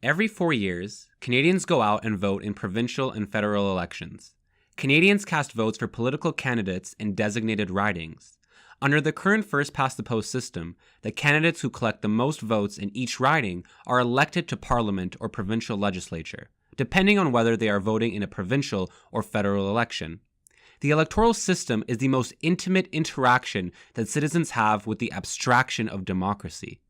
Every 4 years, Canadians go out and vote in provincial and federal elections. Canadians cast votes for political candidates in designated ridings. Under the current first-past-the-post system, the candidates who collect the most votes in each riding are elected to Parliament or provincial legislature, depending on whether they are voting in a provincial or federal election. The electoral system is the most intimate interaction that citizens have with the abstraction of democracy.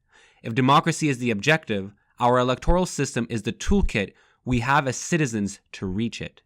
If democracy is the objective, our electoral system is the toolkit we have as citizens to reach it.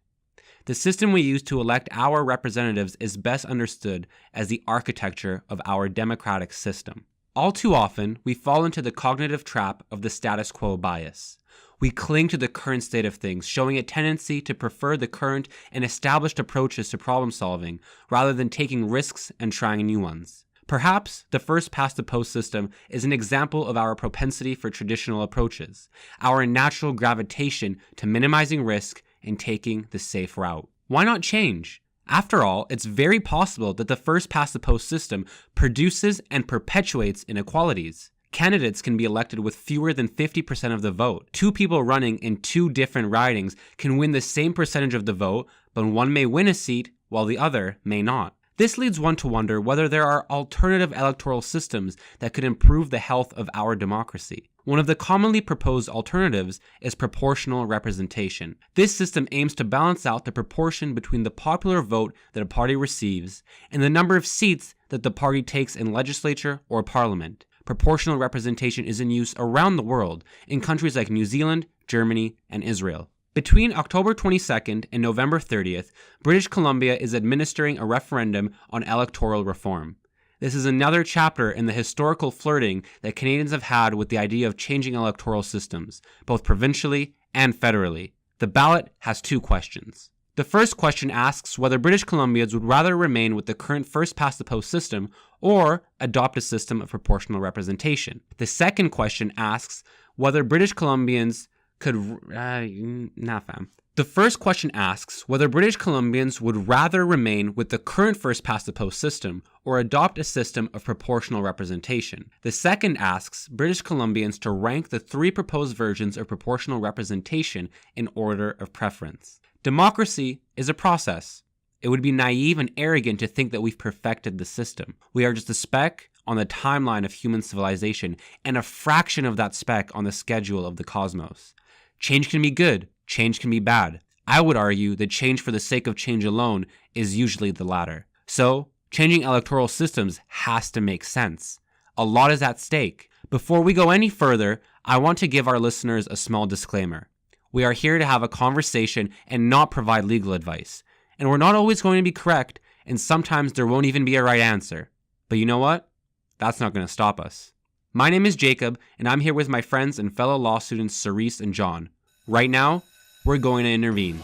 The system we use to elect our representatives is best understood as the architecture of our democratic system. All too often, we fall into the cognitive trap of the status quo bias. We cling to the current state of things, showing a tendency to prefer the current and established approaches to problem solving rather than taking risks and trying new ones. Perhaps the first-past-the-post system is an example of our propensity for traditional approaches, our natural gravitation to minimizing risk and taking the safe route. Why not change? After all, it's very possible that the first-past-the-post system produces and perpetuates inequalities. Candidates can be elected with fewer than 50% of the vote. Two people running in two different ridings can win the same percentage of the vote, but one may win a seat while the other may not. This leads one to wonder whether there are alternative electoral systems that could improve the health of our democracy. One of the commonly proposed alternatives is proportional representation. This system aims to balance out the proportion between the popular vote that a party receives and the number of seats that the party takes in legislature or parliament. Proportional representation is in use around the world in countries like New Zealand, Germany, and Israel. Between October 22nd and November 30th, British Columbia is administering a referendum on electoral reform. This is another chapter in the historical flirting that Canadians have had with the idea of changing electoral systems, both provincially and federally. The ballot has two questions. The first question asks whether British Columbians would rather remain with the current first-past-the-post system or adopt a system of proportional representation. The second question asks whether British Columbians The first question asks whether British Columbians would rather remain with the current first-past-the-post system or adopt a system of proportional representation. The second asks British Columbians to rank the three proposed versions of proportional representation in order of preference. Democracy is a process. It would be naive and arrogant to think that we've perfected the system. We are just a speck on the timeline of human civilization and a fraction of that speck on the schedule of the cosmos. Change can be good, change can be bad. I would argue that change for the sake of change alone is usually the latter. So, changing electoral systems has to make sense. A lot is at stake. Before we go any further, I want to give our listeners a small disclaimer. We are here to have a conversation and not provide legal advice. And we're not always going to be correct, and sometimes there won't even be a right answer. But you know what? That's not going to stop us. My name is Jacob, and I'm here with my friends and fellow law students Cereise and John. Right now, we're going to intervene.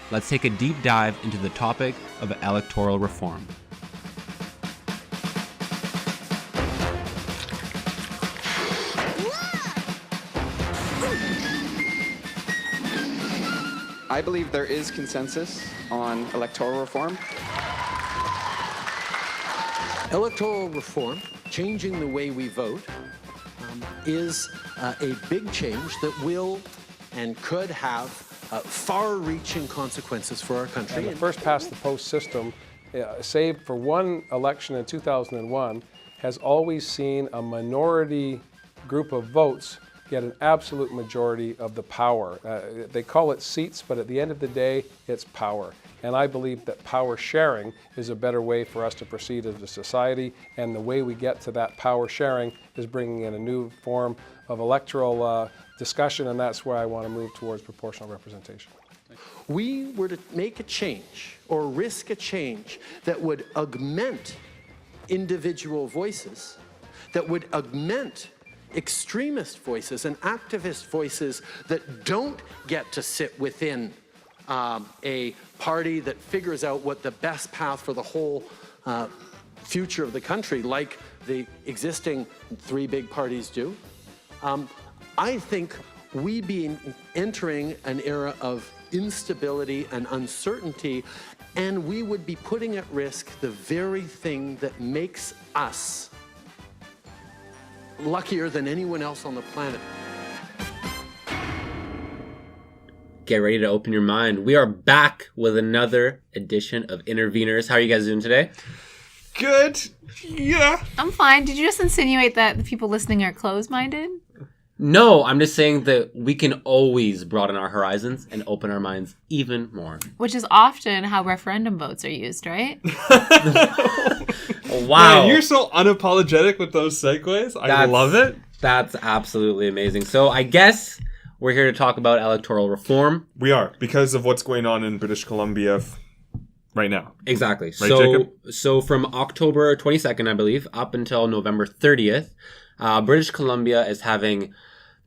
Let's take a deep dive into the topic of electoral reform. I believe there is consensus on electoral reform. Electoral reform, changing the way we vote, is a big change that will and could have far-reaching consequences for our country. And the first-past-the-post system, save for one election in 2001, has always seen a minority group of votes get an absolute majority of the power. They call it seats, but at the end of the day, it's power. And I believe that power sharing is a better way for us to proceed as a society, and the way we get to that power sharing is bringing in a new form of electoral discussion, and that's where I want to move towards proportional representation. We were to make a change or risk a change that would augment individual voices, that would augment extremist voices and activist voices that don't get to sit within a party that figures out what the best path for the whole future of the country, like the existing three big parties do. I think we be entering an era of instability and uncertainty, and we would be putting at risk the very thing that makes us luckier than anyone else on the planet. get ready to open your mind. We are back with another edition of Inter-Veners. How are you guys doing today? Good. Yeah. I'm fine. Did you just insinuate that the people listening are closed-minded? No, I'm just saying that we can always broaden our horizons and open our minds even more. Which is often how referendum votes are used, right? Wow. Man, you're so unapologetic with those segues. I love it. That's absolutely amazing. So I guess we're here to talk about electoral reform. We are, because of what's going on in British Columbia right now. Exactly. Right, Jacob? So from October 22nd, I believe, up until November 30th, British Columbia is having,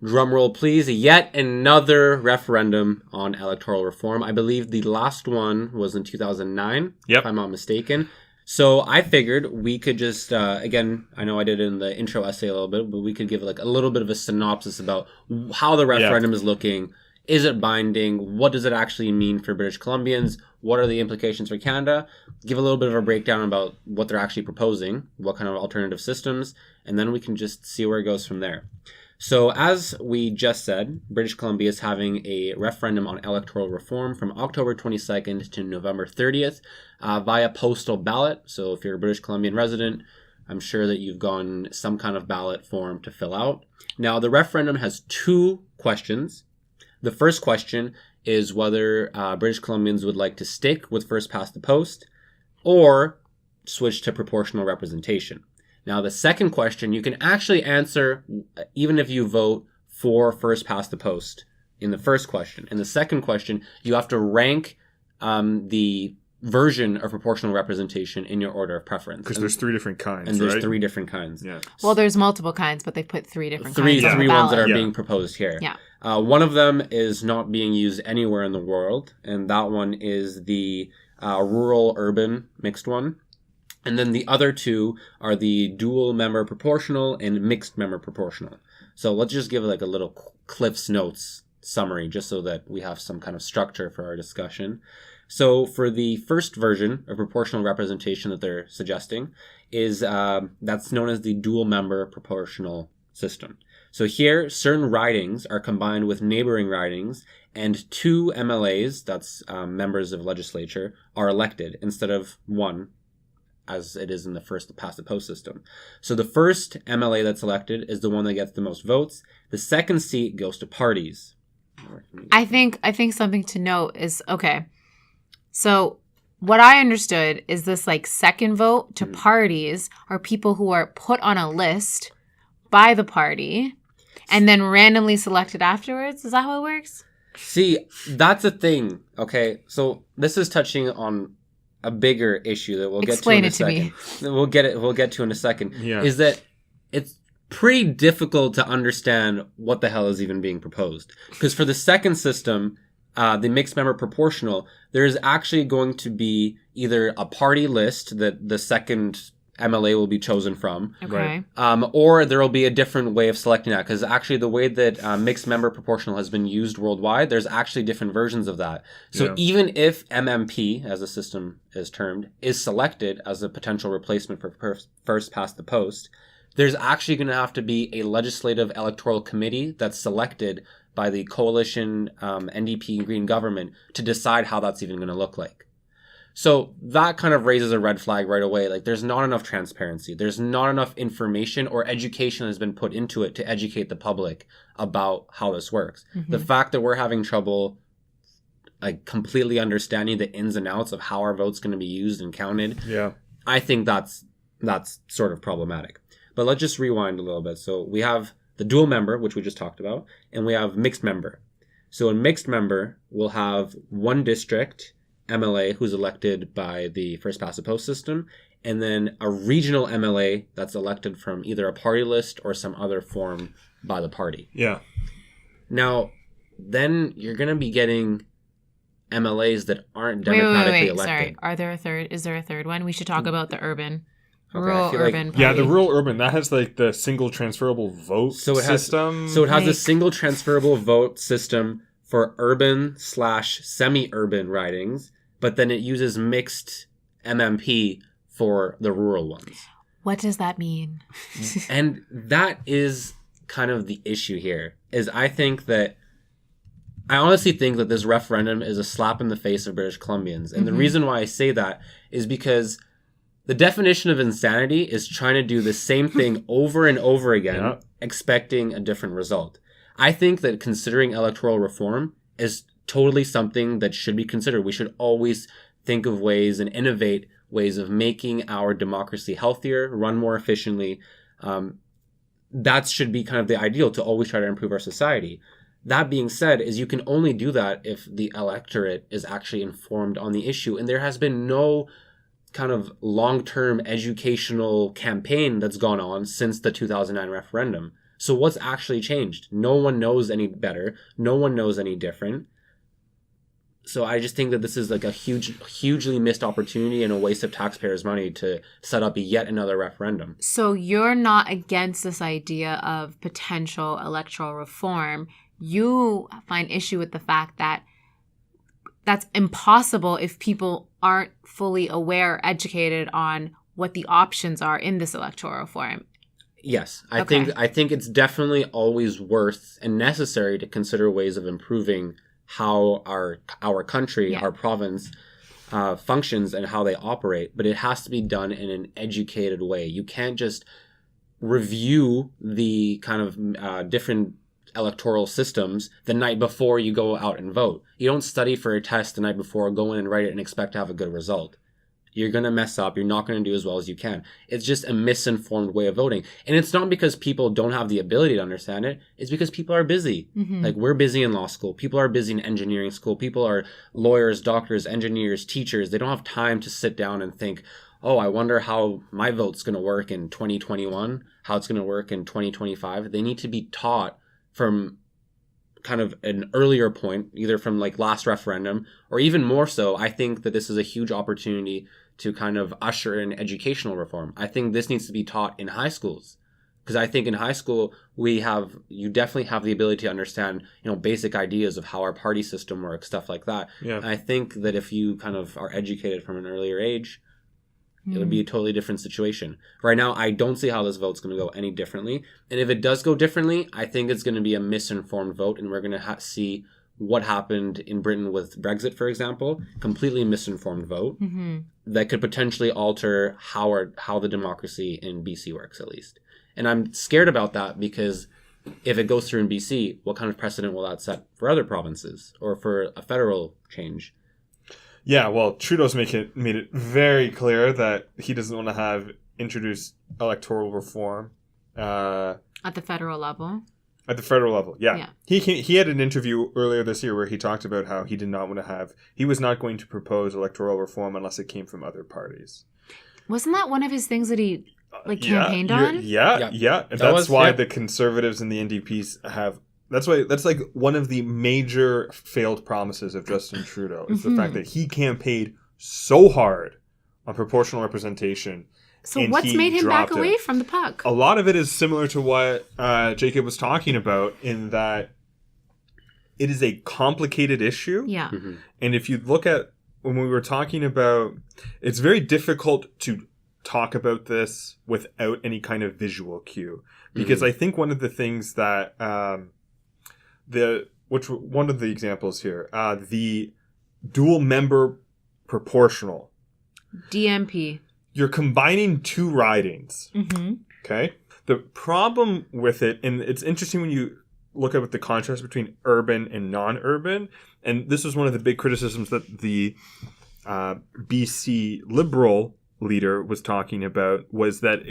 drumroll please, yet another referendum on electoral reform. I believe the last one was in 2009, if I'm not mistaken. So I figured we could just, again, I know I did it in the intro essay a little bit, but we could give like a little bit of a synopsis about how the referendum is looking. Is it binding? What does it actually mean for British Columbians? What are the implications for Canada? Give a little bit of a breakdown about what they're actually proposing, what kind of alternative systems, and then we can just see where it goes from there. So as we just said, British Columbia is having a referendum on electoral reform from October 22nd to November 30th via postal ballot. So if you're a British Columbian resident, I'm sure that you've gotten some kind of ballot form to fill out. Now, the referendum has two questions. The first question is whether British Columbians would like to stick with first past the post or switch to proportional representation. Now, the second question you can actually answer even if you vote for first past the post in the first question. In the second question, you have to rank the version of proportional representation in your order of preference. Because there's three different kinds, and there's right? three different kinds. Yeah. Well, there's multiple kinds, but they put three different kinds on the Three ones that are ballot. being proposed here. Yeah. One of them is not being used anywhere in the world, and that one is the rural-urban mixed one. And then the other two are the dual member proportional and mixed member proportional. So let's just give like a little Cliff's Notes summary just so that we have some kind of structure for our discussion. So for the first version of proportional representation that they're suggesting is that's known as the dual member proportional system. So here, certain ridings are combined with neighboring ridings, and two MLAs, that's members of legislature, are elected instead of one, as it is in the first past the post system. So the first MLA that's elected is the one that gets the most votes. The second seat goes to parties. I think something to note is, okay, so what I understood is this like second vote to parties are people who are put on a list by the party and then randomly selected afterwards. Is that how it works? See, that's a thing. Okay, so this is touching on a bigger issue that we'll get to in a second. Explain it to me. We'll get to in a second. Yeah. Is that it's pretty difficult to understand what the hell is even being proposed. Because for the second system, the mixed member proportional, there is actually going to be either a party list that the second MLA will be chosen from, Okay. or there will be a different way of selecting that. Because actually the way that mixed member proportional has been used worldwide, there's actually different versions of that. So even if MMP, as the system is termed, is selected as a potential replacement for first past the post, there's actually going to have to be a legislative electoral committee that's selected by the coalition NDP Green government to decide how that's even going to look like. So that kind of raises a red flag right away. Like, there's not enough transparency. There's not enough information or education has been put into it to educate the public about how this works. Mm-hmm. The fact that we're having trouble like completely understanding the ins and outs of how our vote's going to be used and counted, I think that's sort of problematic. But let's just rewind a little bit. So we have the dual member, which we just talked about, and we have mixed member. So in mixed member, we'll have one district MLA who's elected by the first past the post system, and then a regional MLA that's elected from either a party list or some other form by the party. Yeah. Now, then you're going to be getting MLAs that aren't democratically elected. Sorry. Is there a third one? We should talk about the urban. Okay, Rural urban party. Yeah, the rural urban, that has like the single transferable vote system. So it has a single transferable vote system for urban/semi-urban ridings, but then it uses mixed MMP for the rural ones. What does that mean? And that is kind of the issue here, is I think that I honestly think that this referendum is a slap in the face of British Columbians. And the reason why I say that is because the definition of insanity is trying to do the same thing over and over again, expecting a different result. I think that considering electoral reform is totally something that should be considered. We should always think of ways and innovate ways of making our democracy healthier, run more efficiently. That should be kind of the ideal, to always try to improve our society. That being said, is you can only do that if the electorate is actually informed on the issue. And there has been no kind of long-term educational campaign that's gone on since the 2009 referendum. So what's actually changed? No one knows any better. No one knows any different. So I just think that this is like a hugely missed opportunity and a waste of taxpayers' money to set up yet another referendum. So you're not against this idea of potential electoral reform. You find issue with the fact that that's impossible if people aren't fully aware, educated on what the options are in this electoral reform. Yes, I think it's definitely always worth and necessary to consider ways of improving how our country, our province functions and how they operate, but it has to be done in an educated way. You can't just review the kind of different electoral systems the night before you go out and vote. You don't study for a test the night before, go in and write it and expect to have a good result. You're going to mess up. You're not going to do as well as you can. It's just a misinformed way of voting. And it's not because people don't have the ability to understand it. It's because people are busy. Like, we're busy in law school. People are busy in engineering school. People are lawyers, doctors, engineers, teachers. They don't have time to sit down and think, oh, I wonder how my vote's going to work in 2021, how it's going to work in 2025. They need to be taught from kind of an earlier point, either from like last referendum, or even more so. I think that this is a huge opportunity to kind of usher in educational reform. I think this needs to be taught in high schools, because I think in high school you definitely have the ability to understand, basic ideas of how our party system works, stuff like that. Yeah. And I think that if you kind of are educated from an earlier age, it would be a totally different situation. Right now, I don't see how this vote's going to go any differently. And if it does go differently, I think it's going to be a misinformed vote, and we're going to see what happened in Britain with Brexit, for example, completely misinformed vote that could potentially alter how the democracy in BC works, at least. And I'm scared about that, because if it goes through in BC, what kind of precedent will that set for other provinces or for a federal change? Yeah, well, Trudeau's made it very clear that he doesn't want to have introduced electoral reform at the federal level. At the federal level, yeah. He had an interview earlier this year where he talked about how he was not going to propose electoral reform unless it came from other parties. Wasn't that one of his things that he campaigned on? Yeah. That's why the Conservatives and the NDPs have. That's like one of the major failed promises of Justin Trudeau is the fact that he campaigned so hard on proportional representation. So what's made him back away from the puck? A lot of it is similar to what Jacob was talking about, in that it is a complicated issue. Yeah. And if you look at when we were talking about, it's very difficult to talk about this without any kind of visual cue, because I think one of the things that one of the examples here, the dual member proportional DMP. You're combining two ridings. Okay? The problem with it, and it's interesting when you look at the contrast between urban and non-urban, and this was one of the big criticisms that the BC Liberal leader was talking about, was that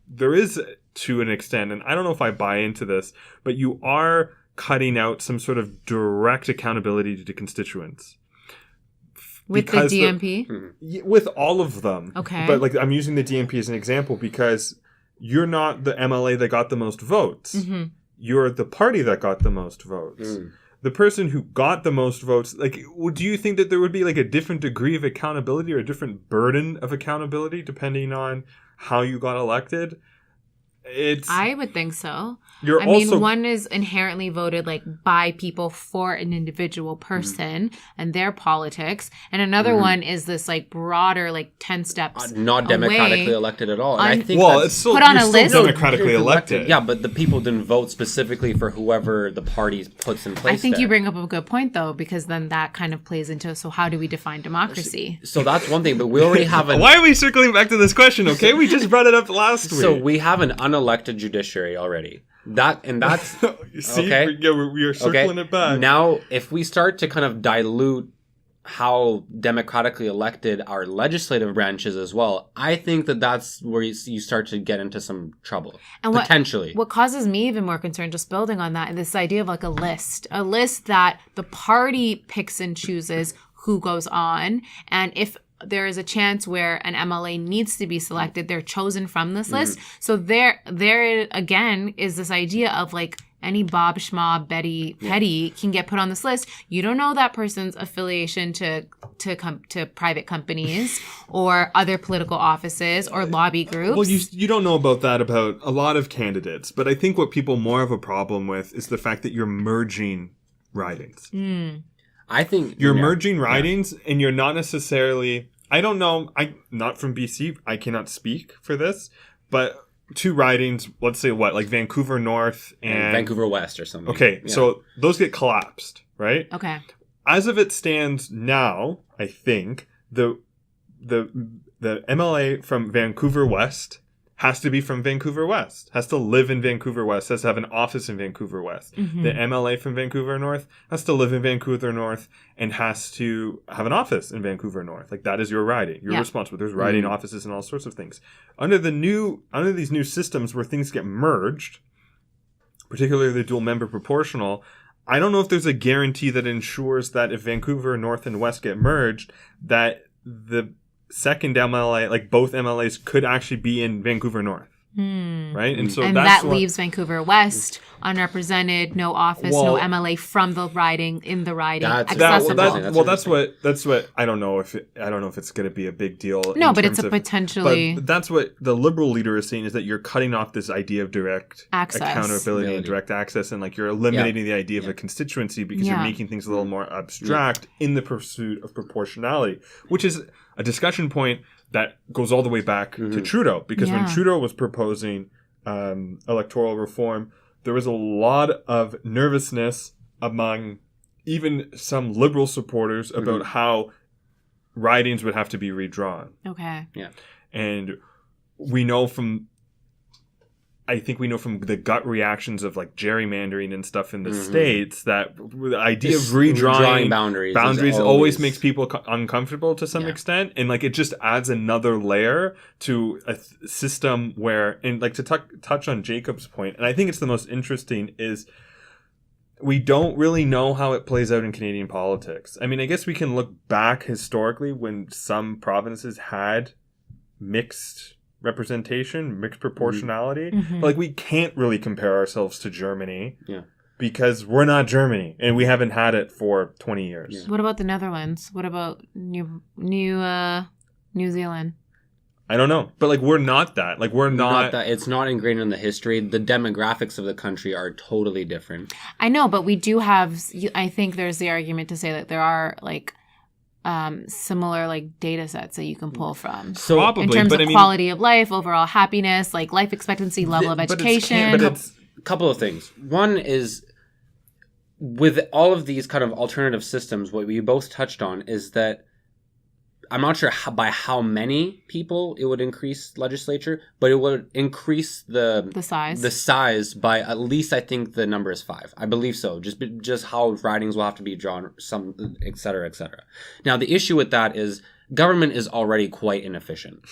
there is, to an extent, and I don't know if I buy into this, but you are cutting out some sort of direct accountability to constituents. With the DMP? With all of them. Okay. But I'm using the DMP as an example because you're not the MLA that got the most votes. You're the party that got the most votes. The person who got the most votes, do you think that there would be a different degree of accountability or a different burden of accountability depending on how you got elected? I would think so. I mean, one is inherently voted like by people for an individual person and their politics, and another one is this like broader, like 10 steps not democratically elected at all. And I think it's still put on you're a still list. democratically elected. Yeah, but the people didn't vote specifically for whoever the party puts in place. I think you bring up a good point though, because then that kind of plays into, so how do we define democracy? So that's one thing, but we already have Why are we circling back to this question? Okay, we just brought it up last week. So we have an unelected judiciary already. That's see, okay. we are circling it back. Now, if we start to kind of dilute how democratically elected our legislative branches as well, I think that's where you start to get into some trouble. And potentially. What causes me even more concern, just building on that, this idea of like a list that the party picks and chooses who goes on, and if there is a chance where an MLA needs to be selected, they're chosen from this list. So there again is this idea of like any Bob, Schma, Betty, Petty can get put on this list. You don't know that person's affiliation to private companies or other political offices or lobby groups. Well, you don't know about that about a lot of candidates, but I think what people more have a problem with is the fact that you're merging ridings. I think you're merging ridings, and you're not necessarily. I don't know. I'm not from BC. I cannot speak for this, but two ridings. Let's say like Vancouver North and Vancouver West or something. Okay, so those get collapsed, right? Okay. As of it stands now, I think the MLA from Vancouver West has to be from Vancouver West, has to live in Vancouver West, has to have an office in Vancouver West. The MLA from Vancouver North has to live in Vancouver North and has to have an office in Vancouver North. Like, that is your riding. You're responsible. There's riding offices and all sorts of things. Under these new systems where things get merged, particularly the dual member proportional, I don't know if there's a guarantee that ensures that if Vancouver North and West get merged, that the second MLA, like both MLAs, could actually be in Vancouver North. Right? And so that leaves Vancouver West unrepresented, no office, no MLA from the riding in the riding accessible. That's what I don't know if it's going to be a big deal. No, but it's a potentially. But that's what the Liberal leader is saying, is that you're cutting off this idea of direct accountability and direct access, and like you're eliminating the idea of a constituency because you're making things a little more abstract in the pursuit of proportionality, which is a discussion point that goes all the way back to Trudeau, because when Trudeau was proposing electoral reform, there was a lot of nervousness among even some Liberal supporters about how ridings would have to be redrawn. Okay. Yeah. And we know from the gut reactions of like gerrymandering and stuff in the States that the idea of redrawing boundaries always makes people uncomfortable to some extent. And like it just adds another layer to a system where, and like to touch on Jacob's point, and I think it's the most interesting, is we don't really know how it plays out in Canadian politics. I mean, I guess we can look back historically when some provinces had mixed representation, mixed proportionality. But like we can't really compare ourselves to Germany because we're not Germany and we haven't had it for 20 years. What about the Netherlands? What about New Zealand? I don't know. But like we're not that. Like we're not that. It's not ingrained in the history. The demographics of the country are totally different. I know, but we do have, I think there's the argument to say that there are like similar like data sets that you can pull from. So probably, in terms of quality of life, overall happiness, like life expectancy, level of education. But it's a couple of things. One is, with all of these kind of alternative systems, what we both touched on is that I'm not sure by how many people it would increase legislature, but it would increase the size by at least, I think the number is 5. I believe so. Just how ridings will have to be drawn, some, et cetera, et cetera. Now, the issue with that is government is already quite inefficient.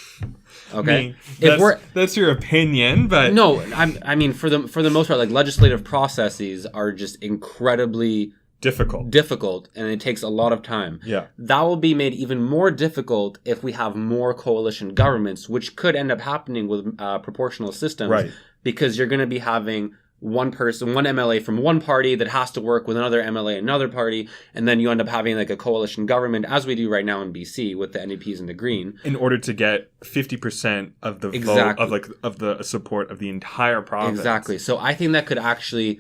Okay, I mean, that's your opinion, but no, I mean for the most part, like legislative processes are just incredibly difficult, and it takes a lot of time. Yeah. That will be made even more difficult if we have more coalition governments, which could end up happening with proportional systems. Right. Because you're going to be having one person, one MLA from one party that has to work with another MLA in another party, and then you end up having like a coalition government, as we do right now in BC with the NDPs and the Green, in order to get 50% of the vote of the support of the entire province. Exactly. So I think that could actually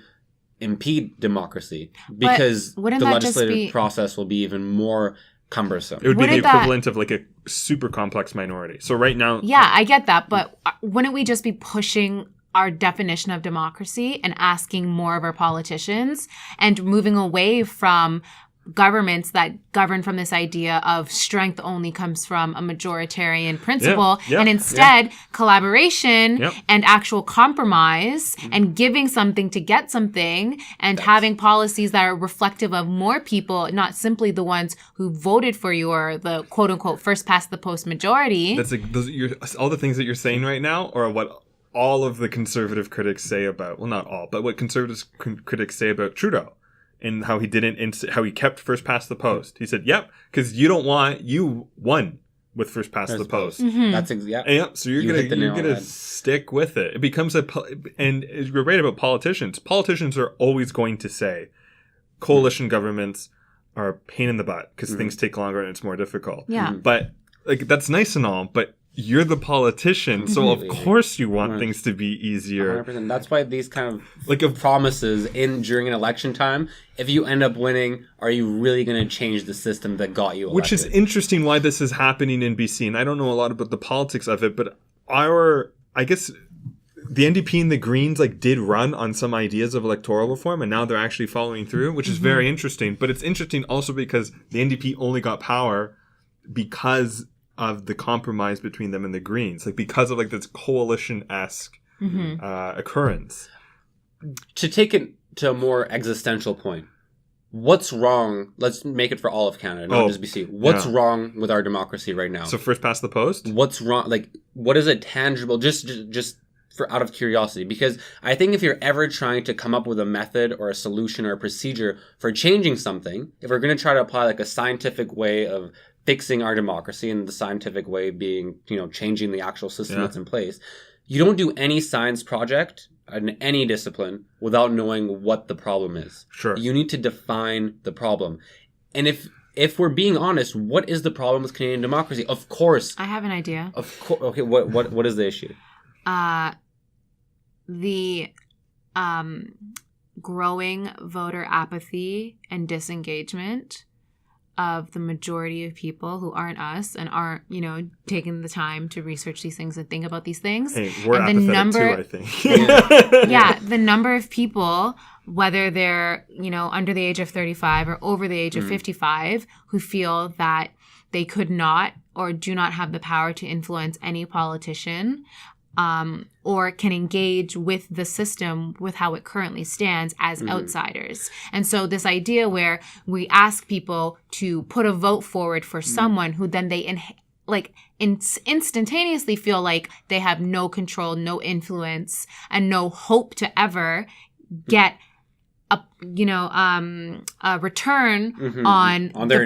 impede democracy, because the legislative process will be even more cumbersome. It would be the equivalent of like a super complex minority. So right now... Yeah, I get that. But wouldn't we just be pushing our definition of democracy and asking more of our politicians and moving away from governments that govern from this idea of strength only comes from a majoritarian principle, and instead collaboration and actual compromise and giving something to get something, and having policies that are reflective of more people, not simply the ones who voted for you or the quote unquote first past the post majority. That's like all the things that you're saying right now are what all of the conservative critics say about, well, not all, but what conservative critics say about Trudeau. And how he how he kept first past the post. He said, "Yep, because you won with first past the post." Mm-hmm. That's exactly. Yep. So you're gonna stick with it. It becomes and you're right about politicians. Politicians are always going to say, coalition governments are a pain in the butt because things take longer and it's more difficult. Yeah. But like that's nice and all, but you're the politician, so of course you want things to be easier. 100%. That's why these kind of promises during an election time, if you end up winning, are you really going to change the system that got you elected? Which is interesting why this is happening in BC, and I don't know a lot about the politics of it, but I guess the NDP and the Greens did run on some ideas of electoral reform, and now they're actually following through, which is very interesting. But it's interesting also because the NDP only got power because of the compromise between them and the Greens, because of this coalition-esque occurrence. To take it to a more existential point, what's wrong? Let's make it for all of Canada, not just BC. What's wrong with our democracy right now? So first past the post? What's wrong? What is it tangible? Just for out of curiosity, because I think if you're ever trying to come up with a method or a solution or a procedure for changing something, if we're going to try to apply a scientific way of fixing our democracy, and the scientific way being, changing the actual system that's in place, you don't do any science project in any discipline without knowing what the problem is. Sure. You need to define the problem. And if we're being honest, what is the problem with Canadian democracy? Of course. I have an idea. Of course. Okay, what is the issue? The growing voter apathy and disengagement of the majority of people who aren't us and aren't, taking the time to research these things and think about these things. Hey, we're and apathetic too, I think. The number of people, whether they're, under the age of 35 or over the age of 55, who feel that they could not or do not have the power to influence any politician, or can engage with the system with how it currently stands as outsiders. And so this idea where we ask people to put a vote forward for someone who then they instantaneously feel like they have no control, no influence, and no hope to ever get a return on their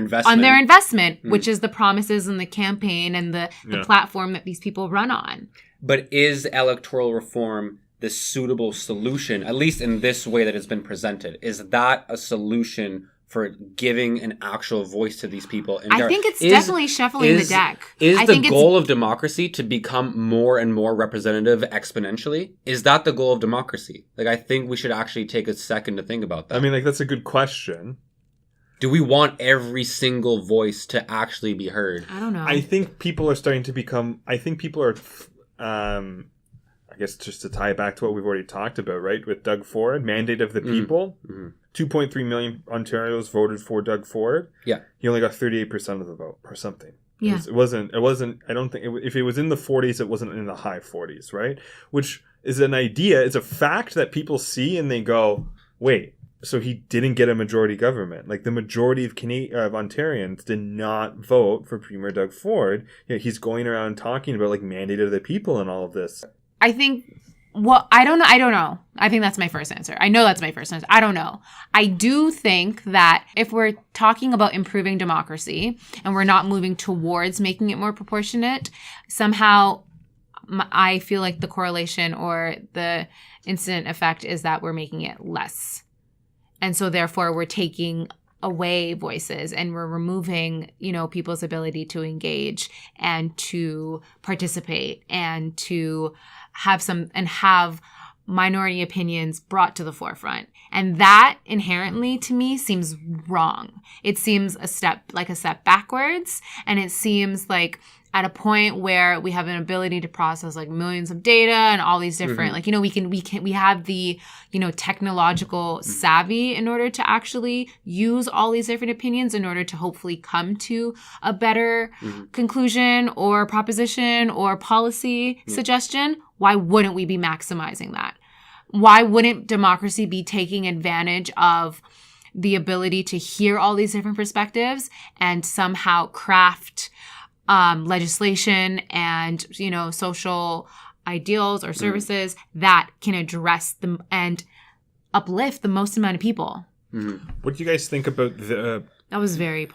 investment, which is the promises and the campaign and the platform that these people run on. But is electoral reform the suitable solution, at least in this way that it's been presented? Is that a solution for giving an actual voice to these people? I think it's definitely shuffling the deck. Is the goal of democracy to become more and more representative exponentially? Is that the goal of democracy? I think we should actually take a second to think about that. I mean, that's a good question. Do we want every single voice to actually be heard? I don't know. I think people are starting to become... I guess just to tie it back to what we've already talked about, right? With Doug Ford, mandate of the people. 2.3 million Ontarians voted for Doug Ford. Yeah. He only got 38% of the vote or something. Yeah. It wasn't, I don't think, if it was in the 40s, it wasn't in the high 40s, right? Which is an idea, it's a fact that people see and they go, wait, so he didn't get a majority government. The majority of Ontarians did not vote for Premier Doug Ford. He's going around talking about mandate of the people and all of this. I think, I don't know. I think that's my first answer. I know that's my first answer. I don't know. I do think that if we're talking about improving democracy and we're not moving towards making it more proportionate, somehow I feel like the correlation or the incident effect is that we're making it less. And so therefore we're taking away voices and we're removing, people's ability to engage and to participate and to have minority opinions brought to the forefront. And that inherently to me seems wrong. It seems a step backwards. And it seems like at a point where we have an ability to process like millions of data and all these different, we have the, technological savvy in order to actually use all these different opinions in order to hopefully come to a better conclusion or proposition or policy suggestion. Why wouldn't we be maximizing that? Why wouldn't democracy be taking advantage of the ability to hear all these different perspectives and somehow craft legislation and, social ideals or services that can address them and uplift the most amount of people? What do you guys think about the... That was very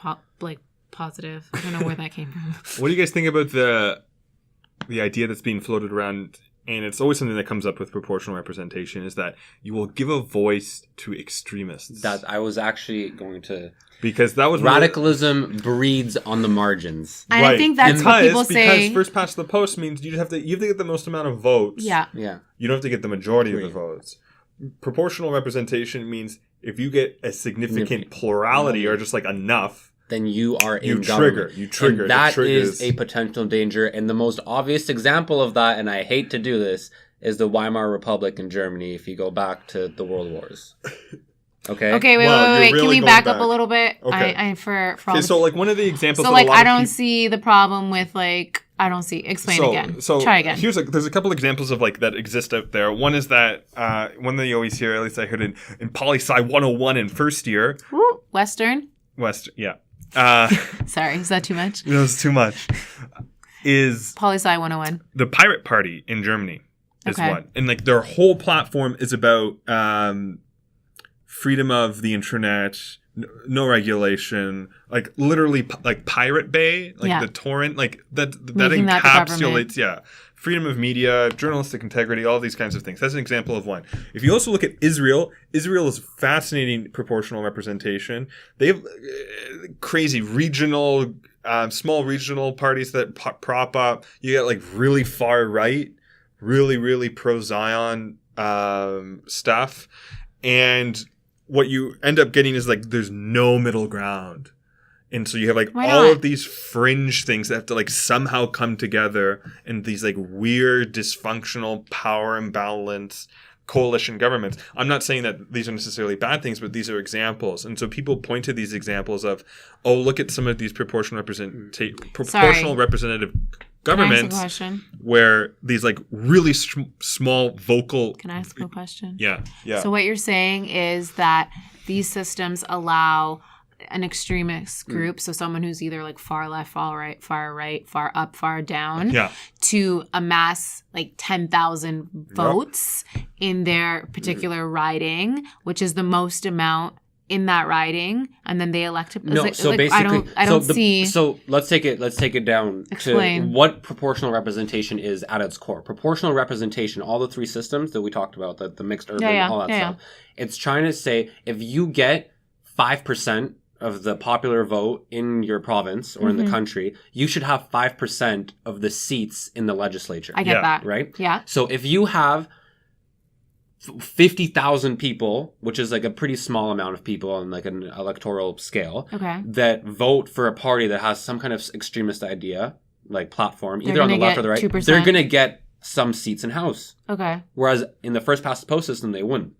positive. I don't know where that came from. What do you guys think about the idea that's being floated around, and it's always something that comes up with proportional representation, is that you will give a voice to extremists? That I was actually going to... Because that was... Radicalism breeds on the margins. And I think that's what people say. Because first past the post means you have to get the most amount of votes. Yeah. You don't have to get the majority of the votes. Proportional representation means if you get a significant plurality or just like enough, then you are in government. You trigger. And that is a potential danger. And the most obvious example of that, and I hate to do this, is the Weimar Republic in Germany if you go back to the World Wars. Okay. Okay. Wait. Really Can we back up a little bit? Okay. So like one of the examples. So like I don't see the problem with like I don't see. Explain again. Try again. There's a couple examples of like that exist out there. One is that one that you always hear, at least I heard in Poli Sci 101 in first year. Woo, Western. Yeah. Sorry, is that too much? No, it's too much. Is Poli Sci 101. The Pirate Party in Germany is one. And like their whole platform is about freedom of the internet, no regulation, like literally like Pirate Bay, like the torrent, like that encapsulates, freedom of media, journalistic integrity, all these kinds of things. That's an example of one. If you also look at Israel is fascinating proportional representation. They have crazy regional, small regional parties that prop up. You get like really far right, really, really pro-Zion stuff. And what you end up getting is like there's no middle ground. And so you have like all of these fringe things that have to like somehow come together in these like weird dysfunctional power imbalance coalition governments. I'm not saying that these are necessarily bad things, but these are examples. And so people point to these examples of, oh, look at some of these proportional representative governments where these like really small vocal... Can I ask a question? Yeah. So what you're saying is that these systems allow an extremist group, so someone who's either like far left, far right, far up, far down, to amass like 10,000 votes in their particular riding, which is the most amount in that riding, and then they elect it. No, so basically, I don't see. So let's take it down to what proportional representation is at its core. Proportional representation, all the three systems that we talked about, the mixed urban, all that stuff. It's trying to say if you get 5% of the popular vote in your province or in the country, you should have 5% of the seats in the legislature. I get that. Right? Yeah. So if you have 50,000 people, which is like a pretty small amount of people on like an electoral scale, that vote for a party that has some kind of extremist idea, like platform, either on the left or the right, 2%. They're going to get some seats in House. Okay. Whereas in the first past the post system, they wouldn't.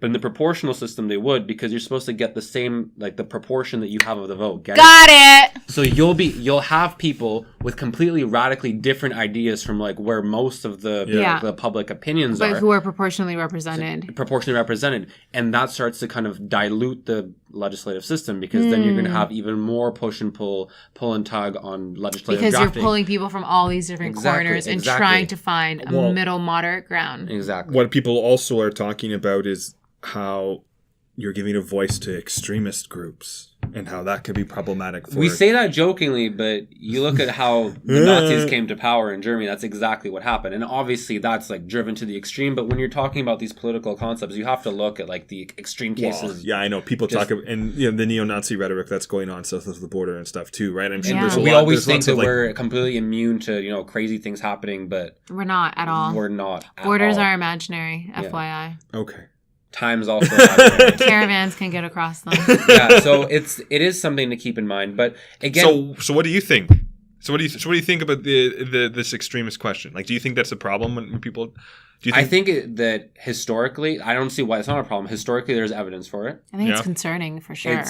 But in the proportional system, they would, because you're supposed to get the same, like the proportion that you have of the vote. Got it. So you'll have people with completely radically different ideas from like where most of the public opinions are. But who are proportionally represented. And that starts to kind of dilute the legislative system, because then you're going to have even more push and pull and tug on legislative because drafting. You're pulling people from all these different corners and trying to find a middle moderate ground. Exactly. What people also are talking about is how you're giving a voice to extremist groups. and how that could be problematic for We say that jokingly, but you look at how the Nazis came to power in Germany, that's exactly what happened. And obviously that's like driven to the extreme, but when you're talking about these political concepts, you have to look at like the extreme cases. Yeah, I know. People talk about, and you know, the neo-Nazi rhetoric that's going on south of the border and stuff too, right? I'm sure Yeah. there's a We lot, always there's think lots that of, like, we're completely immune to, you know, crazy things happening, but We're not at all. we're not. At Borders all. are imaginary, FYI. okay. Time's also imaginary. Caravans can get across them. Yeah, so it is something to keep in mind. But again, So what do you think? So what do you think about this extremist question? Like, do you think that's a problem when people? Do you I think that historically, I don't see why it's not a problem. Historically, there's evidence for it. I think it's Yeah. concerning for sure.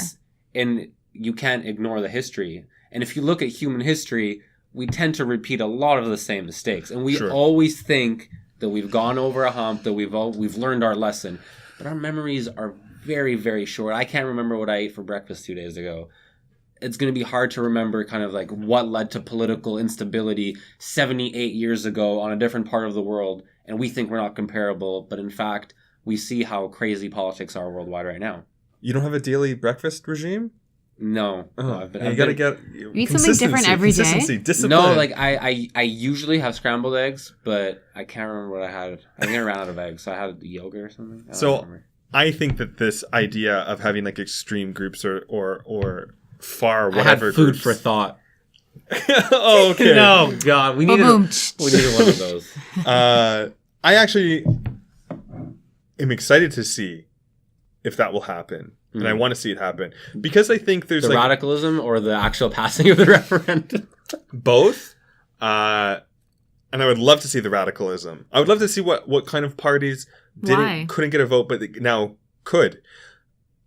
And you can't ignore the history. And if you look at human history, we tend to repeat a lot of the same mistakes, and we Sure. always think that we've gone over a hump, that we've learned our lesson. But our memories are very, very short. I can't remember what I ate for breakfast 2 days ago. It's going to be hard to remember kind of like what led to political instability 78 years ago on a different part of the world. And we think we're not comparable. But in fact, we see how crazy politics are worldwide right now. You don't have a daily breakfast regime? No. You gotta get eat something different every day? consistency, discipline. No, like I usually have scrambled eggs, but I can't remember what I had. I think I ran out of eggs, so I had yogurt or something. I don't So remember. I think that this idea of having like extreme groups or far I had whatever food groups. for thought. Oh, okay. No, God, we needed Boom. we needed one of those. I actually am excited to see if that will happen. And I want to see it happen. Because I think there's The like radicalism or the actual passing of the referendum? both. And I would love to see the radicalism. I would love to see what kind of parties Why? couldn't get a vote but now could.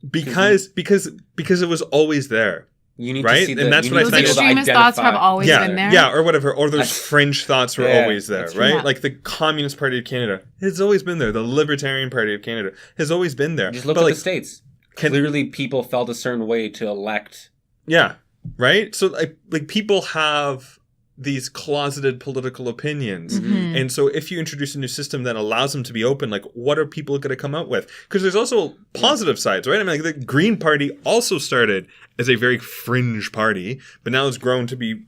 Because it was always there. You need Right? to see And that's you what I need to think be able to extremist thoughts have identify. always been there. Yeah, or whatever. Or those fringe thoughts were Yeah, always there, that's right? true. Like the Communist Party of Canada has always been there. The Libertarian Party of Canada has always been there. Just look But at like, the states. Clearly, people felt a certain way to elect. yeah, right? So like people have these closeted political opinions. Mm-hmm. And so if you introduce a new system that allows them to be open, like what are people going to come out with? Because there's also positive sides, right? I mean, like the Green Party also started as a very fringe party, but now it's grown to be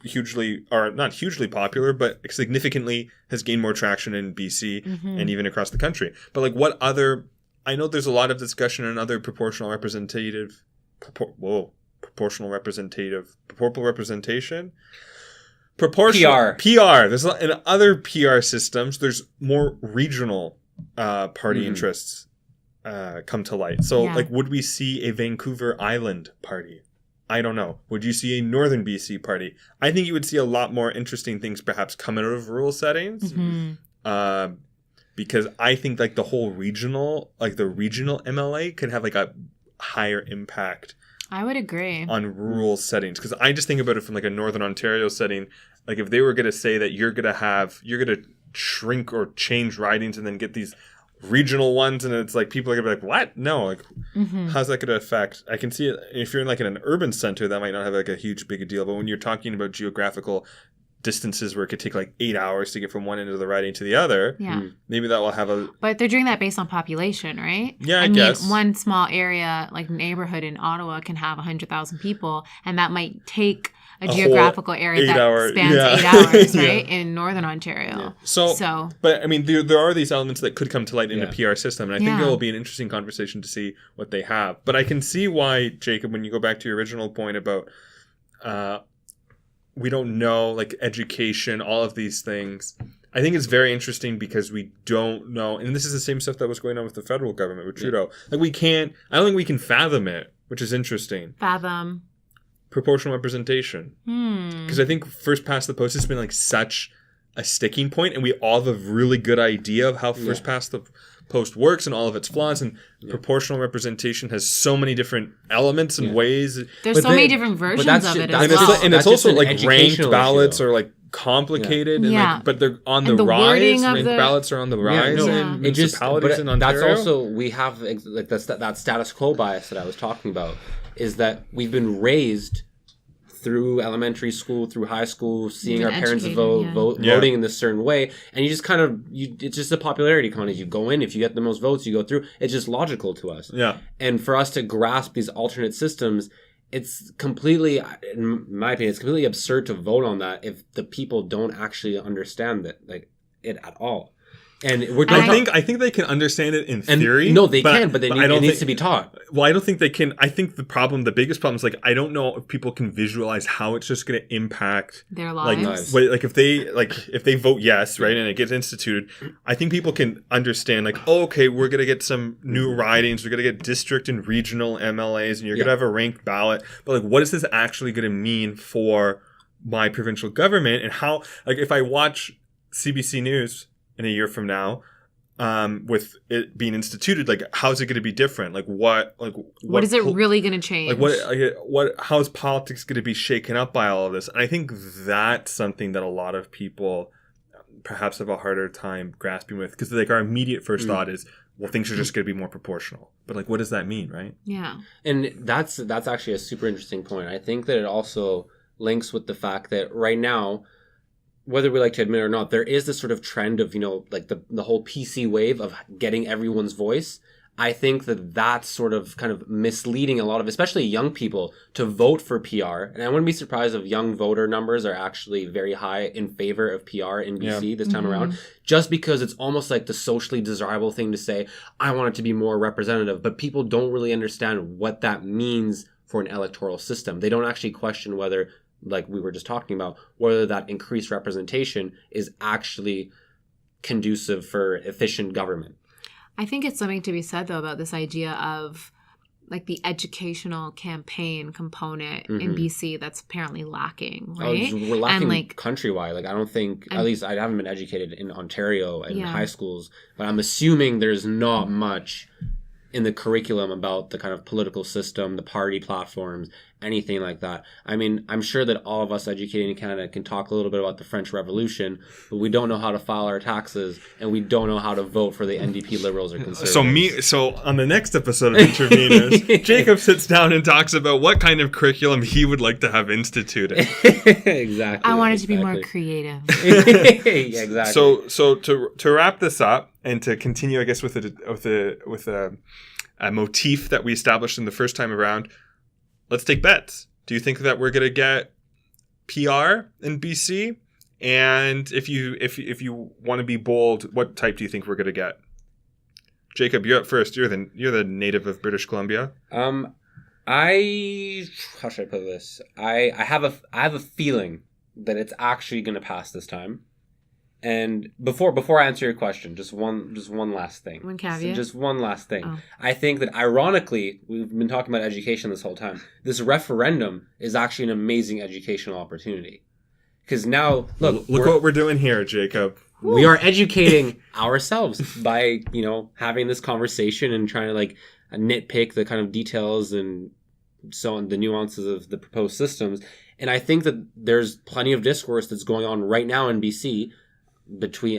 not hugely popular, but significantly has gained more traction in BC and even across the country. But like what other, I know there's a lot of discussion on other proportional representation. PR. There's in other PR systems. There's more regional party interests come to light. So, Yeah. like, would we see a Vancouver Island party? I don't know. Would you see a Northern BC party? I think you would see a lot more interesting things, perhaps, come out of rural settings. Because I think like the whole regional, like the regional MLA, could have like a higher impact I would agree. on rural settings. Because I just think about it from like a Northern Ontario setting. Like if they were going to say that you're going to shrink or change ridings and then get these regional ones, and it's like people are going to be like, what? No, like how's that going to affect? I can see it if you're in like in an urban center, that might not have like a huge big deal. But when you're talking about geographical distances where it could take like 8 hours to get from one end of the riding to the other, Yeah. maybe that will have a But they're doing that based on population, right? I guess. One small area, like neighborhood in Ottawa, can have 100,000 people, and that might take a whole geographical area 8 that hour- spans yeah. 8 hours, Yeah. right? In Northern Ontario. So, but I mean, there are these elements that could come to light in a PR system, and I think Yeah. there will be an interesting conversation to see what they have. But I can see why, Jacob, when you go back to your original point about we don't know, like education, all of these things. I think it's very interesting because we don't know, and this is the same stuff that was going on with the federal government with Trudeau. Like I don't think we can fathom it, which is interesting. Fathom. Proportional representation. Because I think first past the post has been like such a sticking point, and we all have a really good idea of how first past the post works and all of its flaws, and proportional representation has so many different elements and ways. There's so many different versions of it And as well. it's That's also just an like ranked educational ballots issue, are like complicated, and Yeah. like, but they're on the And the rise. wording of Ranked the- ballots are on the rise in municipalities in Ontario. That's also, we have like that status quo bias that I was talking about, is that we've been raised through elementary school, through high school, seeing Been our parents educated, voting in this certain way, and you just kind of it's just a popularity contest. You go in, if you get the most votes, you go through. It's just logical to us. Yeah. And for us to grasp these alternate systems, it's completely, in my opinion, it's completely absurd to vote on that if the people don't actually understand it at all. And I think they can understand it in theory. No, they can, but it needs to be taught. Well, I don't think they can. I think the biggest problem is I don't know if people can visualize how it's just going to impact their lives. If they vote yes, right, and it gets instituted, I think people can understand okay, we're going to get some new ridings, we're going to get district and regional MLAs, and you're going to have a ranked ballot. But what is this actually going to mean for my provincial government, and how? If I watch CBC News in a year from now, with it being instituted, how's it going to be different? What is it really going to change? How is politics going to be shaken up by all of this? And I think that's something that a lot of people perhaps have a harder time grasping with, because our immediate first thought is, well, things are just going to be more proportional. But what does that mean, right? Yeah. And that's actually a super interesting point. I think that it also links with the fact that right now, whether we like to admit it or not, there is this sort of trend of, the whole PC wave of getting everyone's voice. I think that that's sort of kind of misleading a lot of, especially young people, to vote for PR. And I wouldn't be surprised if young voter numbers are actually very high in favor of PR in BC this time around, just because it's almost like the socially desirable thing to say, I want it to be more representative. But people don't really understand what that means for an electoral system. They don't actually question whether, like we were just talking about, whether that increased representation is actually conducive for efficient government. I think it's something to be said, though, about this idea of the educational campaign component in BC that's apparently lacking, right? We're lacking countrywide. I don't think, at least I haven't been educated in Ontario and high schools, but I'm assuming there's not much in the curriculum about the kind of political system, the party platforms, anything like that. I mean, I'm sure that all of us educated in Canada can talk a little bit about the French Revolution, but we don't know how to file our taxes, and we don't know how to vote for the NDP Liberals or Conservatives. So on the next episode of Inter-Veners, Jacob sits down and talks about what kind of curriculum he would like to have instituted. Exactly. I want it to be more creative. Yeah, exactly. So to wrap this up and to continue, I guess, with a motif that we established in the first time around, let's take bets. Do you think that we're going to get PR in BC? And if you want to be bold, what type do you think we're going to get? Jacob, you're up first. You're the native of British Columbia. How should I put this? I have a feeling that it's actually going to pass this time. And before I answer your question, just one last thing. One caveat? Just one last thing. Oh. I think that ironically, we've been talking about education this whole time. This referendum is actually an amazing educational opportunity. Because now, look what we're doing here, Jacob. We are educating ourselves by, having this conversation and trying to nitpick the kind of details and so on, the nuances of the proposed systems. And I think that there's plenty of discourse that's going on right now in BC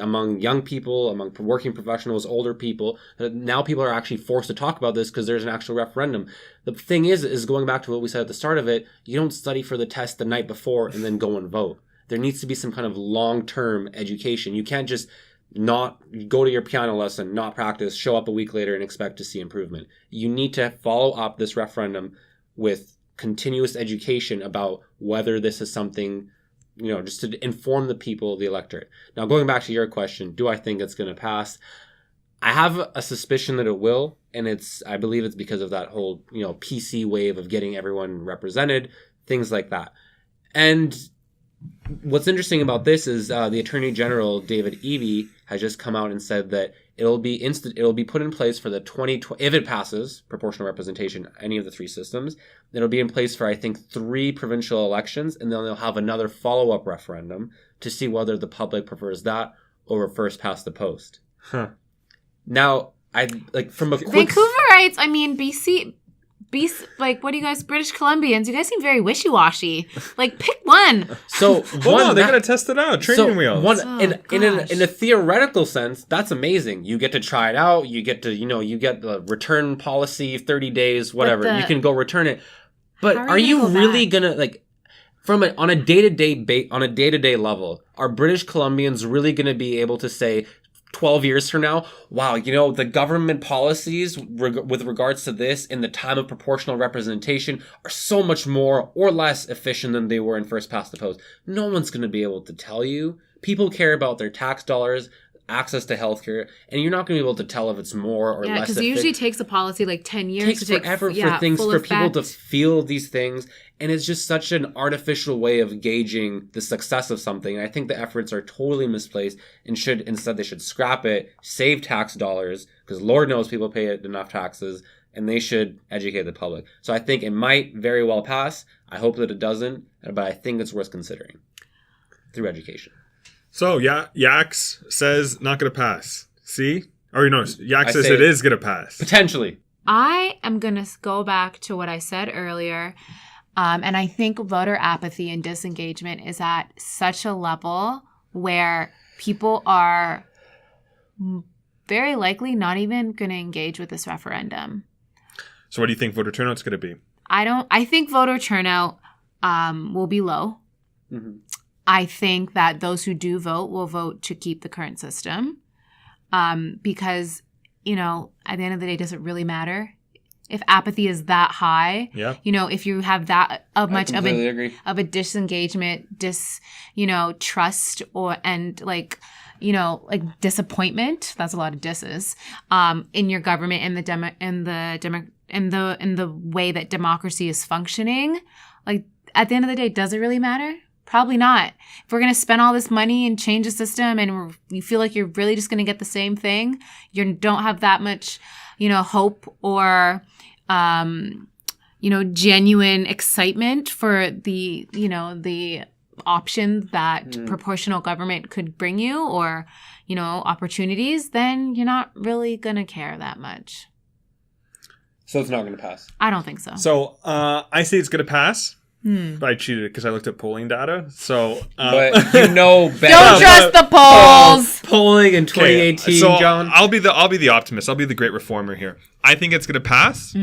among young people, among working professionals, older people. Now people are actually forced to talk about this because there's an actual referendum. The thing is going back to what we said at the start of it, you don't study for the test the night before and then go and vote. There needs to be some kind of long-term education. You can't just not go to your piano lesson, not practice, show up a week later and expect to see improvement. You need to follow up this referendum with continuous education about whether this is something, just to inform the people, the electorate. Now, going back to your question, do I think it's going to pass? I have a suspicion that it will, and I believe it's because of that whole, PC wave of getting everyone represented, things like that. And what's interesting about this is the Attorney General, David Eby, has just come out and said that it'll be put in place for the 2020, if it passes, proportional representation, any of the three systems. It'll be in place for, I think, 3 provincial elections, and then they'll have another follow-up referendum to see whether the public prefers that over first past the post. Huh. Now, from a quick... Vancouverites, BC, what do you guys, British Columbians, you guys seem very wishy-washy. Pick one. So, they got to test it out. Training wheels. In a theoretical sense, that's amazing. You get to try it out. You get to, you get the return policy, 30 days, whatever. You can go return it. But are you really going to, on a day-to-day level, are British Columbians really going to be able to say, 12 years from now, wow, you know, the government policies with regards to this in the time of proportional representation are so much more or less efficient than they were in first past the post. No one's going to be able to tell you. People care about their tax dollars, access to healthcare, and you're not going to be able to tell if it's more or less. Because it usually takes a policy like 10 years. It takes forever for things for people to feel these things, and it's just such an artificial way of gauging the success of something. And I think the efforts are totally misplaced, and they should scrap it, save tax dollars, because Lord knows people pay enough taxes, and they should educate the public. So I think it might very well pass. I hope that it doesn't, but I think it's worth considering through education. So, Yax says not going to pass. See? Or, Yax says it is going to pass. Potentially. I am going to go back to what I said earlier. And I think voter apathy and disengagement is at such a level where people are very likely not even going to engage with this referendum. So what do you think voter turnout's going to be? I think voter turnout will be low. Mm-hmm. I think that those who do vote will vote to keep the current system because, at the end of the day, does it really matter? If apathy is that high, if you have that much of a disengagement, trust like disappointment, that's a lot of disses, in your government and the way that democracy is functioning, like at the end of the day, does it really matter? Probably not. If we're going to spend all this money and change the system and you feel like you're really just going to get the same thing, you don't have that much, hope or, genuine excitement for the option that proportional government could bring you or, opportunities, then you're not really going to care that much. So it's not going to pass? I don't think so. So I say it's going to pass. But I cheated because I looked at polling data. So, but better. Don't trust the polls. Polling in 2018, so John. I'll be the optimist. I'll be the great reformer here. I think it's going to pass.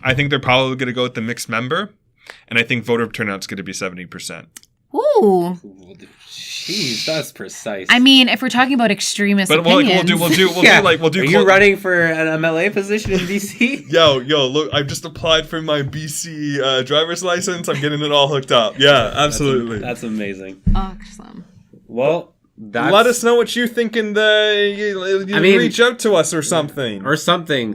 I think they're probably going to go with the mixed member, and I think voter turnout's going to be 70%. Ooh. Jeez, that's precise. I mean, if we're talking about extremist opinions. We'll do. Are you running for an MLA position in BC? Yo, look, I've just applied for my BC driver's license. I'm getting it all hooked up. Yeah, absolutely. That's amazing. Awesome. Well, let us know what you think and reach out to us or something.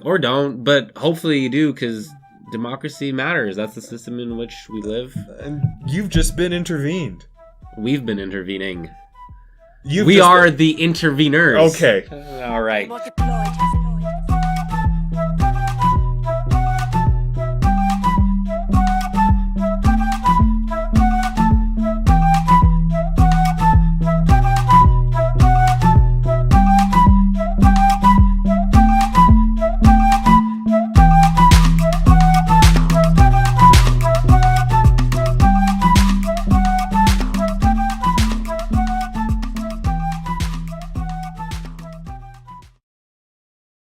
Or don't, but hopefully you do, because democracy matters. That's the system in which we live. And you've just been intervened. We've been intervening. We are the Inter-Veners. Okay. All right.